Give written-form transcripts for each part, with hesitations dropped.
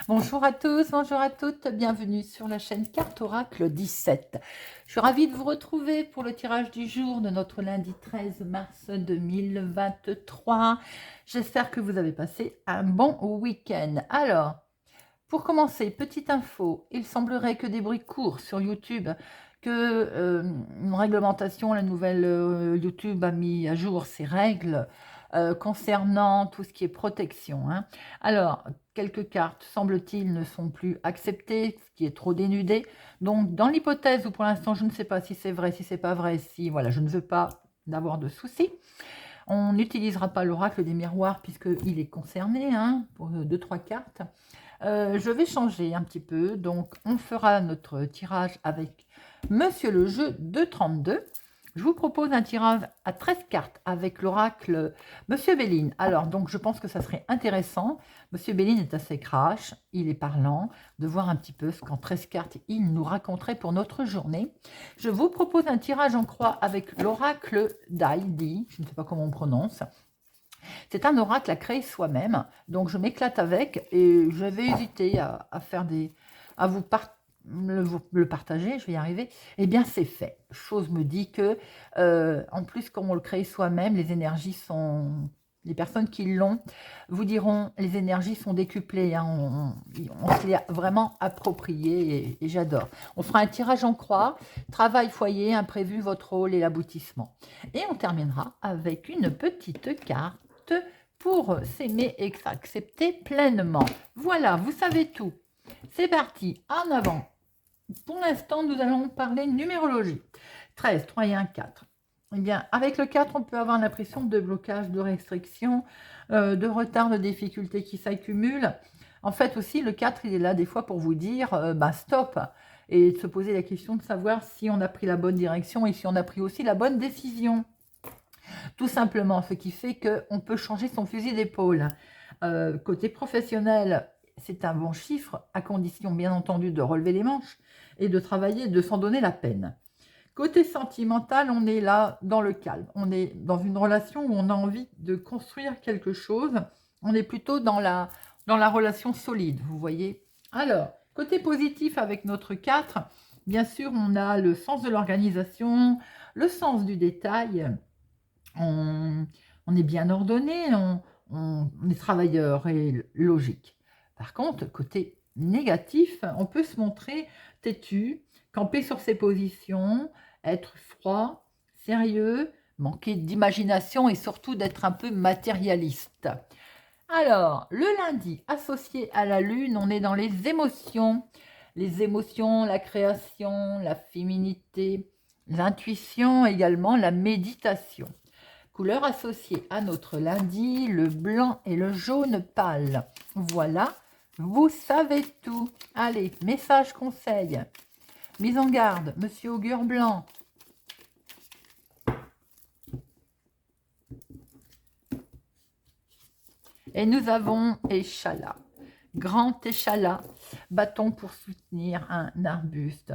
Bonjour à tous, bonjour à toutes, bienvenue sur la chaîne Carte Oracle 17. Je suis ravie de vous retrouver pour le tirage du jour de notre lundi 13 mars 2023. J'espère que vous avez passé un bon week-end. Alors, pour commencer, petite info, il semblerait que des bruits courent sur YouTube, que une réglementation, la nouvelle YouTube a mis à jour ses règles concernant tout ce qui est protection, hein. Alors, quelques cartes, semble-t-il, ne sont plus acceptées, ce qui est trop dénudé. Donc, dans l'hypothèse où pour l'instant, je ne sais pas si c'est vrai, si c'est pas vrai, si voilà, je ne veux pas d'avoir de soucis, on n'utilisera pas l'oracle des miroirs puisqu'il est concerné, hein, pour 2-3 cartes. Je vais changer un petit peu, donc on fera notre tirage avec Monsieur le Jeu de 32. Je vous propose un tirage à 13 cartes avec l'oracle Monsieur Béline. Alors, donc, je pense que ça serait intéressant. Monsieur Béline est assez crash, il est parlant, de voir un petit peu ce qu'en 13 cartes il nous raconterait pour notre journée. Je vous propose un tirage en croix avec l'oracle d'Heidi, je ne sais pas comment on prononce. C'est un oracle à créer soi-même, donc je m'éclate avec et j'avais hésité à vous le partager, je vais y arriver. Eh bien, c'est fait. Chose me dit que, en plus, comme on le crée soi-même, les énergies sont... Les personnes qui l'ont vous diront les énergies sont décuplées, hein, on se les a vraiment appropriées et j'adore. On fera un tirage en croix, travail, foyer, imprévu, votre rôle et l'aboutissement. Et on terminera avec une petite carte pour s'aimer et s'accepter pleinement. Voilà, vous savez tout. C'est parti, en avant. Pour l'instant, nous allons parler numérologie. 13, 3 et 1, 4. Eh bien, avec le 4, on peut avoir l'impression de blocage, de restriction, de retard, de difficultés qui s'accumulent. En fait aussi, le 4, il est là des fois pour vous dire stop, et de se poser la question de savoir si on a pris la bonne direction et si on a pris aussi la bonne décision. Tout simplement, ce qui fait qu'on peut changer son fusil d'épaule. Côté professionnel, c'est un bon chiffre, à condition bien entendu de relever les manches et de travailler, de s'en donner la peine. Côté sentimental, on est là dans le calme. On est dans une relation où on a envie de construire quelque chose. On est plutôt dans la relation solide, vous voyez. Alors, côté positif avec notre 4, bien sûr, on a le sens de l'organisation, le sens du détail. On est bien ordonné, on est travailleur et logique. Par contre, côté négatif, on peut se montrer têtu, camper sur ses positions, être froid, sérieux, manquer d'imagination et surtout d'être un peu matérialiste. Alors, le lundi, associé à la lune, on est dans les émotions. Les émotions, la création, la féminité, l'intuition, également la méditation. Couleurs associées à notre lundi, le blanc et le jaune pâle. Voilà, vous savez tout. Allez, message conseil. Mise en garde, monsieur augure blanc. Et nous avons échalas. Grand échalas, bâton pour soutenir un arbuste.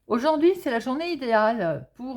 Aujourd'hui, c'est la journée idéale pour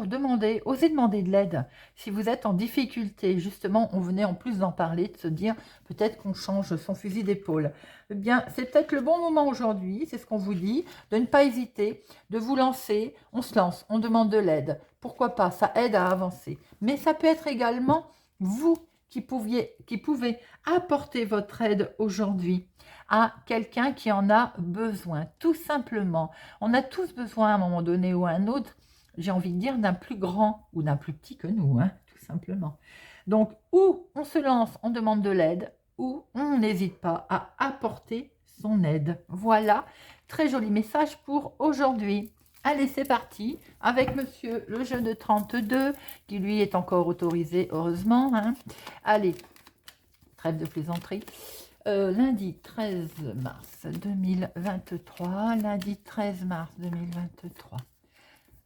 oser demander de l'aide. Si vous êtes en difficulté, justement, on venait en plus d'en parler, de se dire peut-être qu'on change son fusil d'épaule. Eh bien, c'est peut-être le bon moment aujourd'hui, c'est ce qu'on vous dit, de ne pas hésiter, de vous lancer. On se lance, on demande de l'aide. Pourquoi pas, ça aide à avancer. Mais ça peut être également vous qui pouvez apporter votre aide aujourd'hui à quelqu'un qui en a besoin, tout simplement. On a tous besoin à un moment donné ou à un autre, j'ai envie de dire, d'un plus grand ou d'un plus petit que nous, hein, tout simplement. Donc, ou on se lance, on demande de l'aide, ou on n'hésite pas à apporter son aide. Voilà, très joli message pour aujourd'hui. Allez, c'est parti avec monsieur le jeu de 32, qui lui est encore autorisé, heureusement, hein. Allez, trêve de plaisanterie. Lundi 13 mars 2023, lundi 13 mars 2023,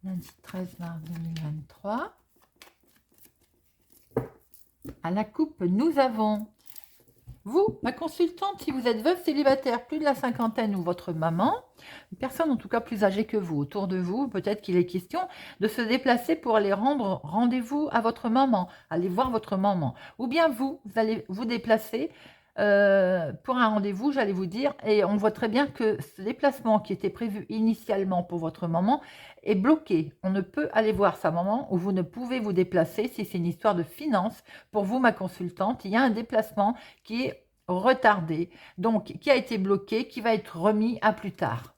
lundi 13 mars 2023. À la coupe, nous avons vous, ma consultante, si vous êtes veuve, célibataire, plus de la cinquantaine ou votre maman, une personne en tout cas plus âgée que vous, autour de vous, peut-être qu'il est question de se déplacer pour aller rendre rendez-vous à votre maman, aller voir votre maman. Ou bien vous allez vous déplacer pour un rendez-vous, j'allais vous dire, et on voit très bien que ce déplacement qui était prévu initialement pour votre maman est bloqué. On ne peut aller voir sa maman ou vous ne pouvez vous déplacer si c'est une histoire de finances. Pour vous, ma consultante, il y a un déplacement qui est retardé, donc qui a été bloqué, qui va être remis à plus tard.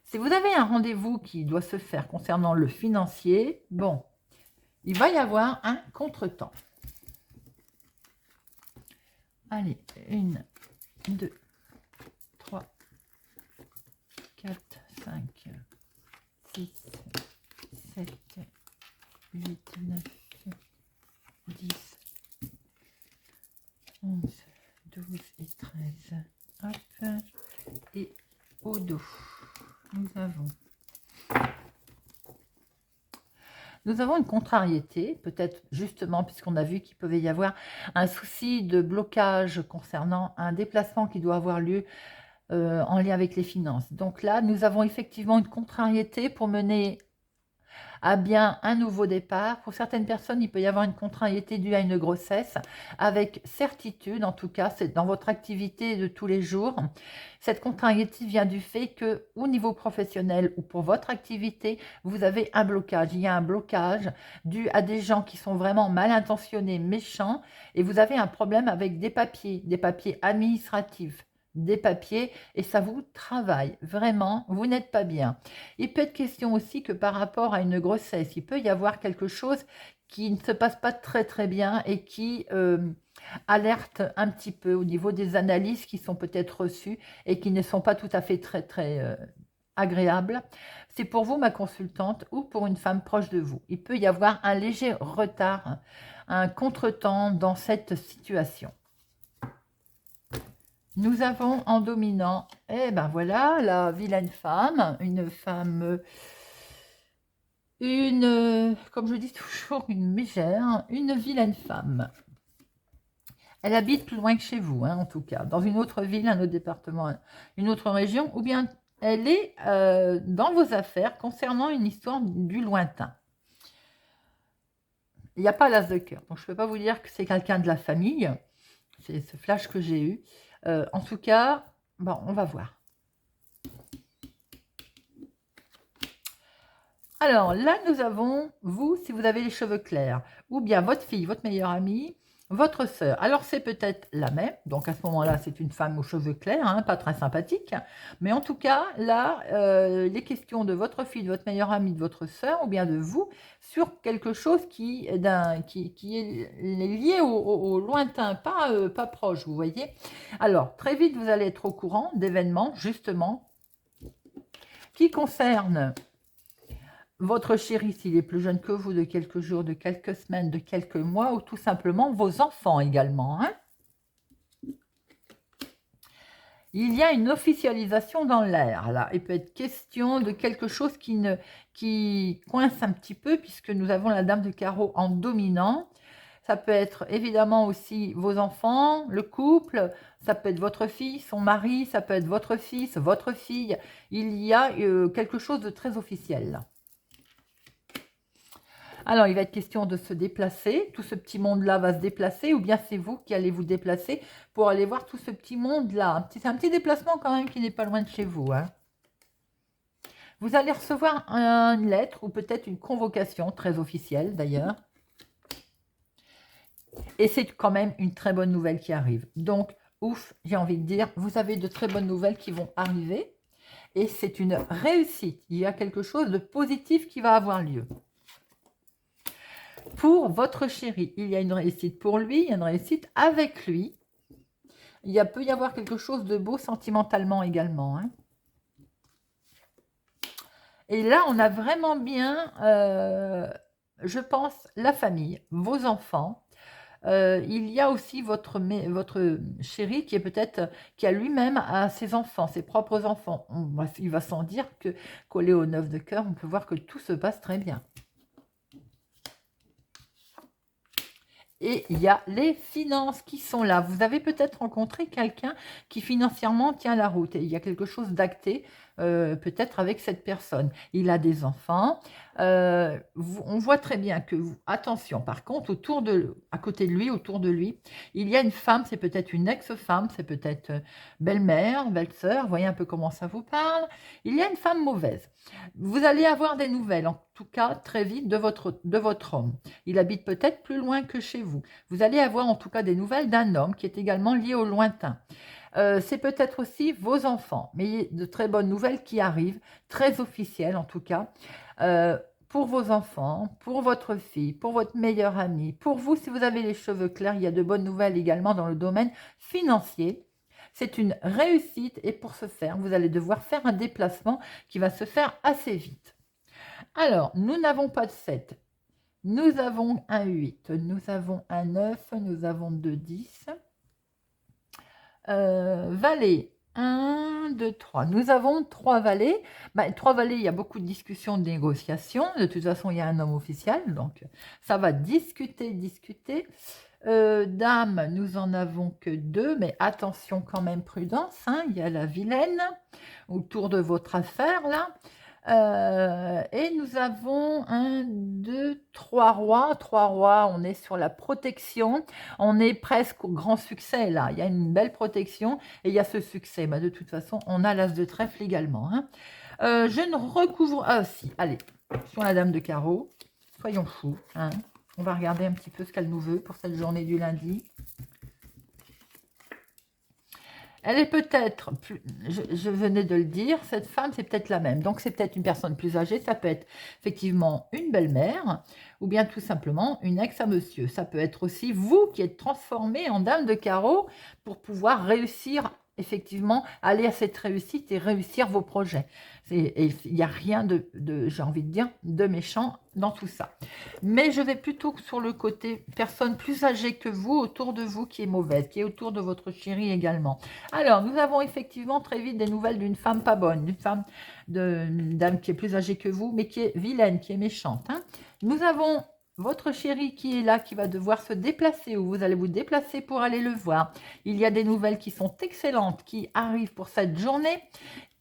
Si vous avez un rendez-vous qui doit se faire concernant le financier, bon, il va y avoir un contretemps. Allez, 1, 2, 3, 4, 5, 6, 7, 8, 9, 10, 11, 12 et 13. Hop, et au dos, nous avons une contrariété, peut-être justement puisqu'on a vu qu'il pouvait y avoir un souci de blocage concernant un déplacement qui doit avoir lieu en lien avec les finances. Donc là, nous avons effectivement une contrariété pour mener à bien un nouveau départ. Pour certaines personnes, il peut y avoir une contrariété due à une grossesse, avec certitude, en tout cas, c'est dans votre activité de tous les jours. Cette contrariété vient du fait que, au niveau professionnel ou pour votre activité, vous avez un blocage. Il y a un blocage dû à des gens qui sont vraiment mal intentionnés, méchants, et vous avez un problème avec des papiers administratifs, des papiers, et ça vous travaille, vraiment, vous n'êtes pas bien. Il peut être question aussi que par rapport à une grossesse, il peut y avoir quelque chose qui ne se passe pas très très bien et qui alerte un petit peu au niveau des analyses qui sont peut-être reçues et qui ne sont pas tout à fait très agréables. C'est pour vous, ma consultante, ou pour une femme proche de vous. Il peut y avoir un léger retard, un contretemps dans cette situation. Nous avons en dominant, eh ben voilà, la vilaine femme, une femme, comme je dis toujours, une mégère, une vilaine femme. Elle habite plus loin que chez vous, hein, en tout cas, dans une autre ville, un autre département, une autre région, ou bien elle est dans vos affaires concernant une histoire du lointain. Il n'y a pas l'as de cœur, donc je ne peux pas vous dire que c'est quelqu'un de la famille, c'est ce flash que j'ai eu. En tout cas, bon, on va voir. Alors là, nous avons, vous, si vous avez les cheveux clairs, ou bien votre fille, votre meilleure amie, votre sœur. Alors c'est peut-être la même, donc à ce moment-là, c'est une femme aux cheveux clairs, hein, pas très sympathique. Mais en tout cas, là, les questions de votre fille, de votre meilleure amie, de votre sœur, ou bien de vous, sur quelque chose qui est lié au lointain, pas proche, vous voyez. Alors, très vite, vous allez être au courant d'événements, justement, qui concernent votre chéri, s'il est plus jeune que vous, de quelques jours, de quelques semaines, de quelques mois, ou tout simplement vos enfants également. Hein. Il y a une officialisation dans l'air, là. Il peut être question de quelque chose qui coince un petit peu, puisque nous avons la dame de carreau en dominant. Ça peut être évidemment aussi vos enfants, le couple, ça peut être votre fille, son mari, ça peut être votre fils, votre fille. Il y a quelque chose de très officiel, là. Alors, il va être question de se déplacer. Tout ce petit monde-là va se déplacer, ou bien c'est vous qui allez vous déplacer pour aller voir tout ce petit monde-là. C'est un petit déplacement quand même qui n'est pas loin de chez vous. Hein. Vous allez recevoir une lettre ou peut-être une convocation, très officielle d'ailleurs. Et c'est quand même une très bonne nouvelle qui arrive. Donc, ouf, j'ai envie de dire, vous avez de très bonnes nouvelles qui vont arriver. Et c'est une réussite. Il y a quelque chose de positif qui va avoir lieu. Pour votre chéri, il y a une réussite pour lui, il y a une réussite avec lui. Peut y avoir quelque chose de beau sentimentalement également. Hein. Et là, on a vraiment bien, je pense, la famille, vos enfants. Il y a aussi votre chéri qui est peut-être, qui a lui-même ses enfants, ses propres enfants. Il va sans dire que, collé au 9 de cœur, on peut voir que tout se passe très bien. Et il y a les finances qui sont là. Vous avez peut-être rencontré quelqu'un qui financièrement tient la route. Et il y a quelque chose d'acté. peut-être avec cette personne. Il a des enfants. On voit très bien que attention, par contre, à côté de lui, autour de lui, il y a une femme, c'est peut-être une ex-femme, c'est peut-être belle-mère, belle-sœur, voyez un peu comment ça vous parle. Il y a une femme mauvaise. Vous allez avoir des nouvelles, en tout cas très vite, de votre homme. Il habite peut-être plus loin que chez vous. Vous allez avoir en tout cas des nouvelles d'un homme qui est également lié au lointain. C'est peut-être aussi vos enfants, mais de très bonnes nouvelles qui arrivent, très officielles en tout cas, pour vos enfants, pour votre fille, pour votre meilleure amie, pour vous si vous avez les cheveux clairs, il y a de bonnes nouvelles également dans le domaine financier. C'est une réussite et pour ce faire, vous allez devoir faire un déplacement qui va se faire assez vite. Alors, nous n'avons pas de 7, nous avons un 8, nous avons un 9, nous avons 2 10. Valet, 1, 2, 3. Nous avons 3 valets. 3 valets, il y a beaucoup de discussions, de négociations. De toute façon, il y a un homme officiel, donc ça va discuter, discuter. Dame, nous en avons que 2, mais attention quand même, prudence, hein, il y a la vilaine autour de votre affaire, là. Et nous avons 1, 2, 3 rois. 3 rois, on est sur la protection. On est presque au grand succès, là. Il y a une belle protection et il y a ce succès. De toute façon, on a l'as de trèfle également, hein. Je ne recouvre... Ah si, allez, sur la dame de carreau. Soyons fous, hein. On va regarder un petit peu ce qu'elle nous veut pour cette journée du lundi. Elle est peut-être, je venais de le dire, cette femme, c'est peut-être la même. Donc, c'est peut-être une personne plus âgée. Ça peut être effectivement une belle-mère ou bien tout simplement une ex à monsieur. Ça peut être aussi vous qui êtes transformé en dame de carreau pour pouvoir réussir, effectivement, aller à cette réussite et réussir vos projets. Et il n'y a rien j'ai envie de dire, de méchant dans tout ça. Mais je vais plutôt sur le côté personne plus âgée que vous, autour de vous, qui est mauvaise, qui est autour de votre chérie également. Alors, nous avons effectivement très vite des nouvelles d'une femme pas bonne, d'une dame qui est plus âgée que vous, mais qui est vilaine, qui est méchante, hein. Nous avons votre chéri qui est là, qui va devoir se déplacer, ou vous allez vous déplacer pour aller le voir. Il y a des nouvelles qui sont excellentes, qui arrivent pour cette journée.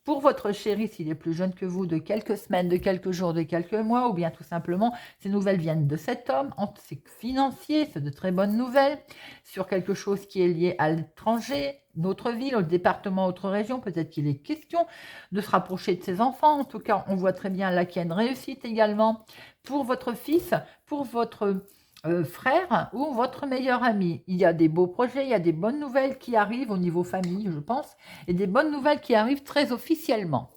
Pour votre chéri, s'il est plus jeune que vous, de quelques semaines, de quelques jours, de quelques mois, ou bien tout simplement, ces nouvelles viennent de cet homme, c'est financier, c'est de très bonnes nouvelles, sur quelque chose qui est lié à l'étranger, notre ville, au département, autre région, peut-être qu'il est question de se rapprocher de ses enfants. En tout cas, on voit très bien là qu'il y a une réussite également pour votre fils, pour votre frère ou votre meilleur ami. Il y a des beaux projets, il y a des bonnes nouvelles qui arrivent au niveau famille, je pense, et des bonnes nouvelles qui arrivent très officiellement.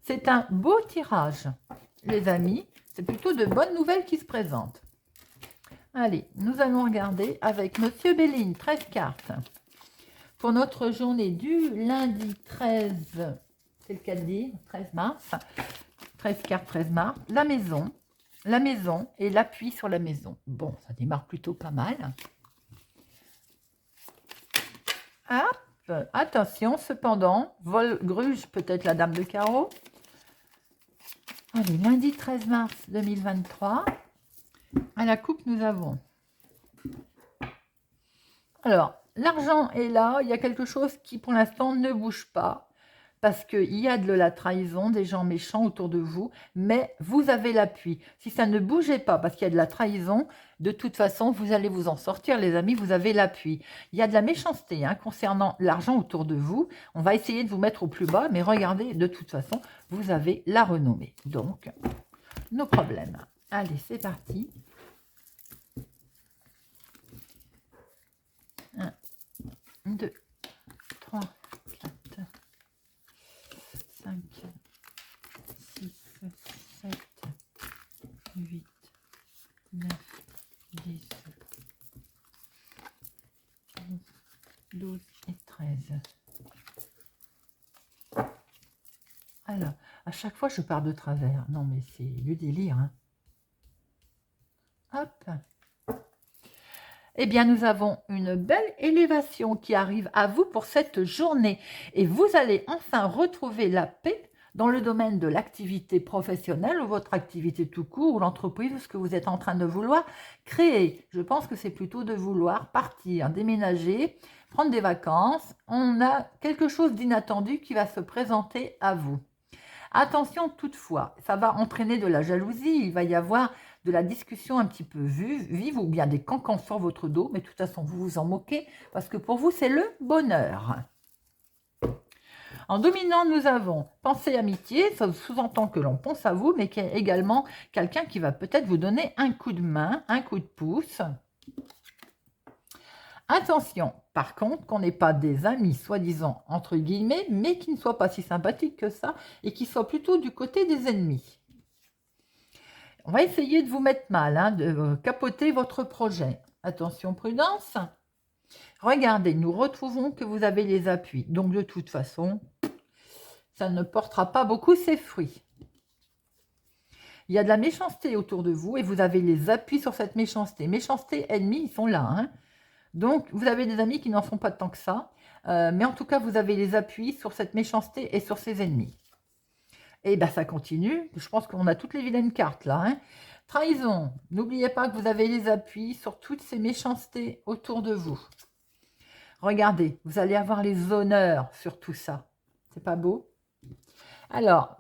C'est un beau tirage, les amis. C'est plutôt de bonnes nouvelles qui se présentent. Allez, nous allons regarder avec Monsieur Béline, 13 cartes. Pour notre journée du lundi 13, c'est le cas de dire, 13 mars, 13 cartes, 13 mars, la maison et l'appui sur la maison. Bon, ça démarre plutôt pas mal. Hop, attention, cependant, vol gruge, peut-être la dame de carreau. Allez, lundi 13 mars 2023. À la coupe, nous avons... Alors, l'argent est là, il y a quelque chose qui, pour l'instant, ne bouge pas. Parce qu'il y a de la trahison, des gens méchants autour de vous, mais vous avez l'appui. Si ça ne bougeait pas parce qu'il y a de la trahison, de toute façon, vous allez vous en sortir, les amis, vous avez l'appui. Il y a de la méchanceté concernant l'argent autour de vous. On va essayer de vous mettre au plus bas, mais regardez, de toute façon, vous avez la renommée. Donc, nos problèmes. Allez, c'est parti. 1, 2, 3, 4, 5, 6, 7, 8, 9, 10, 11, 12 et 13. Alors, à chaque fois, je pars de travers. Non, mais c'est le délire, hein. Hop. Eh bien, nous avons une belle élévation qui arrive à vous pour cette journée. Et vous allez enfin retrouver la paix dans le domaine de l'activité professionnelle ou votre activité tout court ou l'entreprise ou ce que vous êtes en train de vouloir créer. Je pense que c'est plutôt de vouloir partir, déménager, prendre des vacances. On a quelque chose d'inattendu qui va se présenter à vous. Attention toutefois, ça va entraîner de la jalousie, il va y avoir de la discussion un petit peu vive ou bien des cancans sur votre dos, mais de toute façon, vous vous en moquez parce que pour vous, c'est le bonheur. En dominant, nous avons pensée amitié, ça sous-entend que l'on pense à vous, mais qu'il y a également quelqu'un qui va peut-être vous donner un coup de main, un coup de pouce. Attention, par contre, qu'on n'ait pas des amis, soi-disant, entre guillemets, mais qui ne soient pas si sympathiques que ça, et qui soient plutôt du côté des ennemis. On va essayer de vous mettre mal, hein, de capoter votre projet. Attention, prudence. Regardez, nous retrouvons que vous avez les appuis. Donc, de toute façon, ça ne portera pas beaucoup ses fruits. Il y a de la méchanceté autour de vous et vous avez les appuis sur cette méchanceté. Méchanceté, ennemis, ils sont là, hein. Donc, vous avez des amis qui n'en font pas tant que ça. Mais en tout cas, vous avez les appuis sur cette méchanceté et sur ses ennemis. Et bien, ça continue. Je pense qu'on a toutes les vilaines cartes, là, hein. Trahison. N'oubliez pas que vous avez les appuis sur toutes ces méchancetés autour de vous. Regardez, vous allez avoir les honneurs sur tout ça. C'est pas beau? Alors,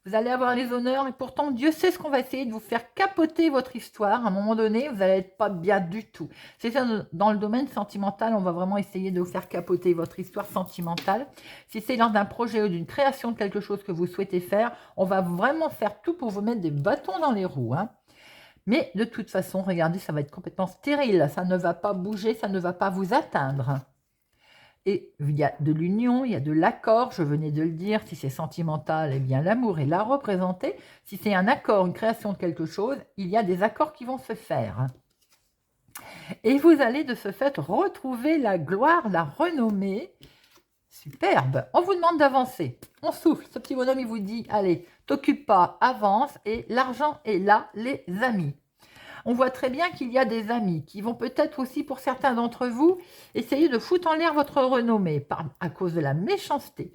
vous allez avoir les honneurs et pourtant, Dieu sait ce qu'on va essayer de vous faire capoter votre histoire. À un moment donné, vous n'allez être pas bien du tout. C'est ça, dans le domaine sentimental, on va vraiment essayer de vous faire capoter votre histoire sentimentale. Si c'est lors d'un projet ou d'une création de quelque chose que vous souhaitez faire, on va vraiment faire tout pour vous mettre des bâtons dans les roues, hein. Mais de toute façon, regardez, ça va être complètement stérile. Ça ne va pas bouger, ça ne va pas vous atteindre. Et il y a de l'union, il y a de l'accord, je venais de le dire, si c'est sentimental, eh bien l'amour est là représenté. Si c'est un accord, une création de quelque chose, il y a des accords qui vont se faire. Et vous allez de ce fait retrouver la gloire, la renommée. Superbe. On vous demande d'avancer. On souffle. Ce petit bonhomme, il vous dit, allez, t'occupe pas, avance. Et l'argent est là, les amis. On voit très bien qu'il y a des amis qui vont peut-être aussi, pour certains d'entre vous, essayer de foutre en l'air votre renommée à cause de la méchanceté.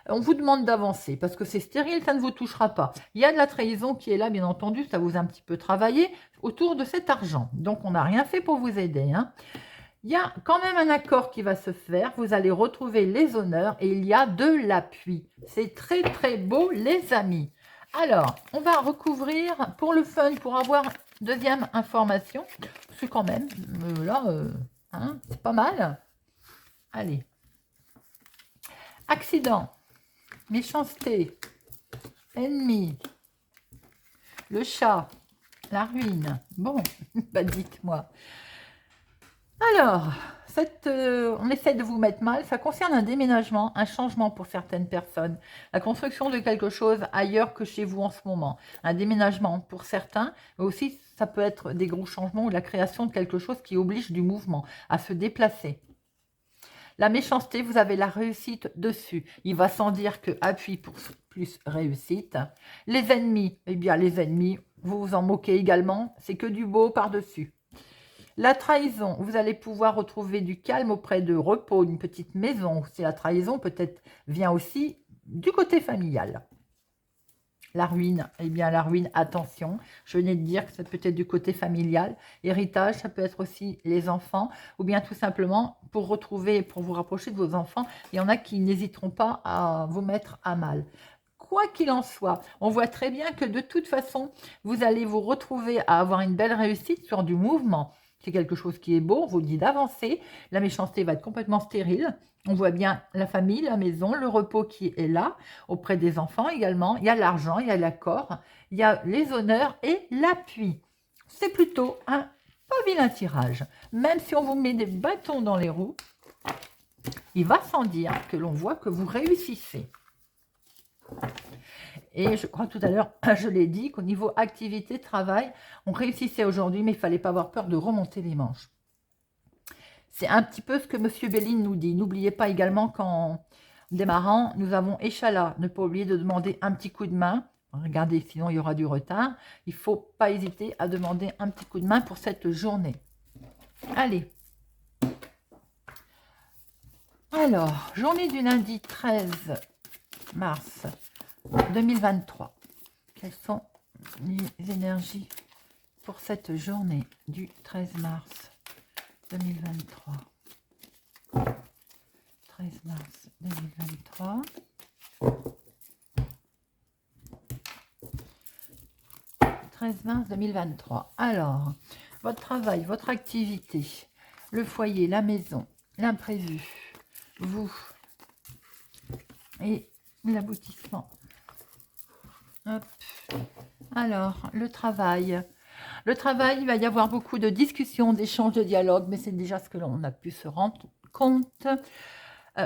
On vous demande d'avancer parce que c'est stérile, ça ne vous touchera pas. Il y a de la trahison qui est là, bien entendu, ça vous a un petit peu travaillé autour de cet argent. Donc, on n'a rien fait pour vous aider, hein. Il y a quand même un accord qui va se faire. Vous allez retrouver les honneurs et il y a de l'appui. C'est très, très beau, les amis. Alors, on va recouvrir pour le fun, pour avoir deuxième information. C'est quand même, là, hein, c'est pas mal. Allez. Accident, méchanceté, ennemi, le chat, la ruine. Bon, bah dites-moi. Alors, on essaie de vous mettre mal. Ça concerne un déménagement, un changement pour certaines personnes. La construction de quelque chose ailleurs que chez vous en ce moment. Un déménagement pour certains, mais aussi ça peut être des gros changements ou la création de quelque chose qui oblige du mouvement à se déplacer. La méchanceté, vous avez la réussite dessus. Il va sans dire que appui pour plus réussite. Les ennemis, eh bien les ennemis, vous vous en moquez également. C'est que du beau par-dessus. La trahison, vous allez pouvoir retrouver du calme auprès de repos, une petite maison. Si la trahison peut-être vient aussi du côté familial. La ruine, eh bien la ruine, attention, je venais de dire que ça peut être du côté familial. Héritage, ça peut être aussi les enfants, ou bien tout simplement pour retrouver, pour vous rapprocher de vos enfants, il y en a qui n'hésiteront pas à vous mettre à mal. Quoi qu'il en soit, on voit très bien que de toute façon, vous allez vous retrouver à avoir une belle réussite sur du mouvement. C'est quelque chose qui est beau, on vous dit d'avancer. La méchanceté va être complètement stérile. On voit bien la famille, la maison, le repos qui est là, auprès des enfants également. Il y a l'argent, il y a l'accord, il y a les honneurs et l'appui. C'est plutôt un pas vilain tirage. Même si on vous met des bâtons dans les roues, il va sans dire que l'on voit que vous réussissez. Et je crois tout à l'heure, je l'ai dit, qu'au niveau activité, travail, on réussissait aujourd'hui, mais il ne fallait pas avoir peur de remonter les manches. C'est un petit peu ce que M. Béline nous dit. N'oubliez pas également qu'en démarrant, nous avons Échala. Ne pas oublier de demander un petit coup de main. Regardez, sinon il y aura du retard. Il ne faut pas hésiter à demander un petit coup de main pour cette journée. Allez. Alors, journée du lundi 13 mars 2023. Quelles sont les énergies pour cette journée du 13 mars 2023? 13 mars 2023. 13 mars 2023. Alors, votre travail, votre activité, le foyer, la maison, l'imprévu, vous et l'aboutissement. Hop. Alors, le travail. Le travail, il va y avoir beaucoup de discussions, d'échanges, de dialogues, mais c'est déjà ce que l'on a pu se rendre compte.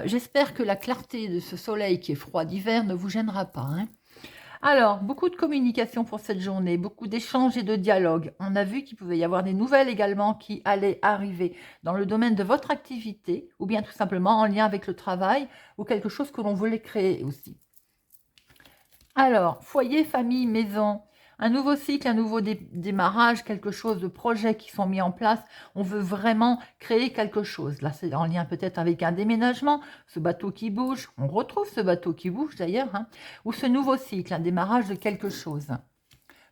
J'espère que la clarté de ce soleil qui est froid d'hiver ne vous gênera pas, hein. Alors, beaucoup de communication pour cette journée, beaucoup d'échanges et de dialogues. On a vu qu'il pouvait y avoir des nouvelles également qui allaient arriver dans le domaine de votre activité, ou bien tout simplement en lien avec le travail, ou quelque chose que l'on voulait créer aussi. Alors, foyer, famille, maison, un nouveau cycle, un nouveau démarrage, quelque chose de projets qui sont mis en place. On veut vraiment créer quelque chose. Là, c'est en lien peut-être avec un déménagement, ce bateau qui bouge. On retrouve ce bateau qui bouge d'ailleurs, hein, ou ce nouveau cycle, un démarrage de quelque chose.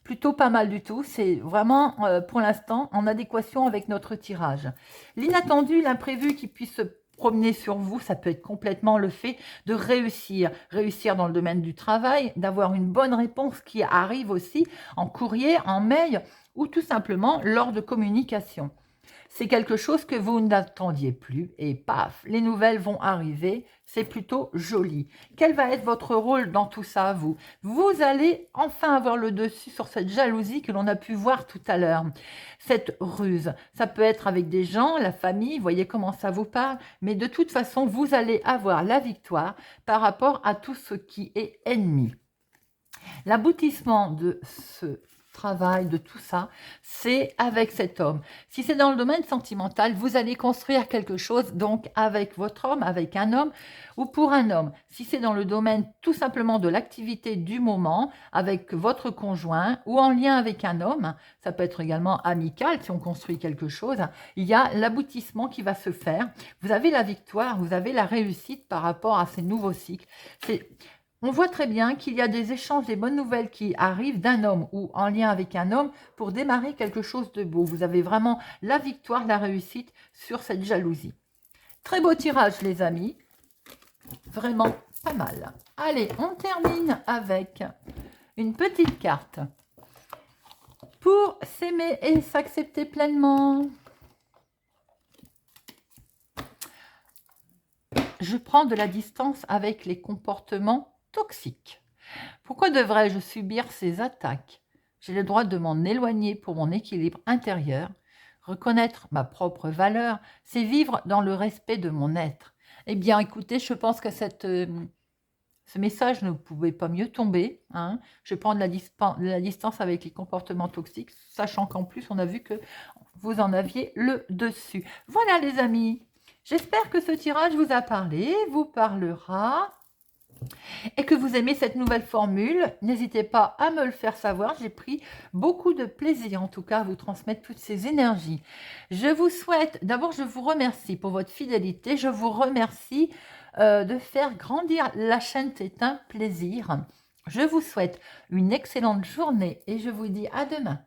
Plutôt pas mal du tout. C'est vraiment, pour l'instant, en adéquation avec notre tirage. L'inattendu, l'imprévu qui puisse se promener sur vous, ça peut être complètement le fait de réussir. Réussir dans le domaine du travail, d'avoir une bonne réponse qui arrive aussi en courrier, en mail ou tout simplement lors de communication. C'est quelque chose que vous n'attendiez plus et paf, les nouvelles vont arriver. C'est plutôt joli. Quel va être votre rôle dans tout ça, vous? Vous allez enfin avoir le dessus sur cette jalousie que l'on a pu voir tout à l'heure. Cette ruse, ça peut être avec des gens, la famille, voyez comment ça vous parle. Mais de toute façon, vous allez avoir la victoire par rapport à tout ce qui est ennemi. L'aboutissement de ce travail, de tout ça, c'est avec cet homme. Si c'est dans le domaine sentimental, vous allez construire quelque chose, donc avec votre homme, avec un homme, ou pour un homme. Si c'est dans le domaine tout simplement de l'activité du moment, avec votre conjoint, ou en lien avec un homme, ça peut être également amical, si on construit quelque chose, il y a l'aboutissement qui va se faire. Vous avez la victoire, vous avez la réussite par rapport à ces nouveaux cycles. On voit très bien qu'il y a des échanges, des bonnes nouvelles qui arrivent d'un homme ou en lien avec un homme pour démarrer quelque chose de beau. Vous avez vraiment la victoire, la réussite sur cette jalousie. Très beau tirage, les amis. Vraiment pas mal. Allez, on termine avec une petite carte pour s'aimer et s'accepter pleinement. Je prends de la distance avec les comportements toxique. Pourquoi devrais-je subir ces attaques? J'ai le droit de m'en éloigner pour mon équilibre intérieur. Reconnaître ma propre valeur, c'est vivre dans le respect de mon être. Eh bien, écoutez, je pense que ce message ne pouvait pas mieux tomber, hein. Je prends de la distance avec les comportements toxiques, sachant qu'en plus, on a vu que vous en aviez le dessus. Voilà, les amis. J'espère que ce tirage vous a parlé, vous parlera, et que vous aimez cette nouvelle formule. N'hésitez pas à me le faire savoir. J'ai pris beaucoup de plaisir, en tout cas, à vous transmettre toutes ces énergies. Je vous souhaite, d'abord, je vous remercie pour votre fidélité. Je vous remercie de faire grandir la chaîne. C'est un plaisir. Je vous souhaite une excellente journée et je vous dis à demain.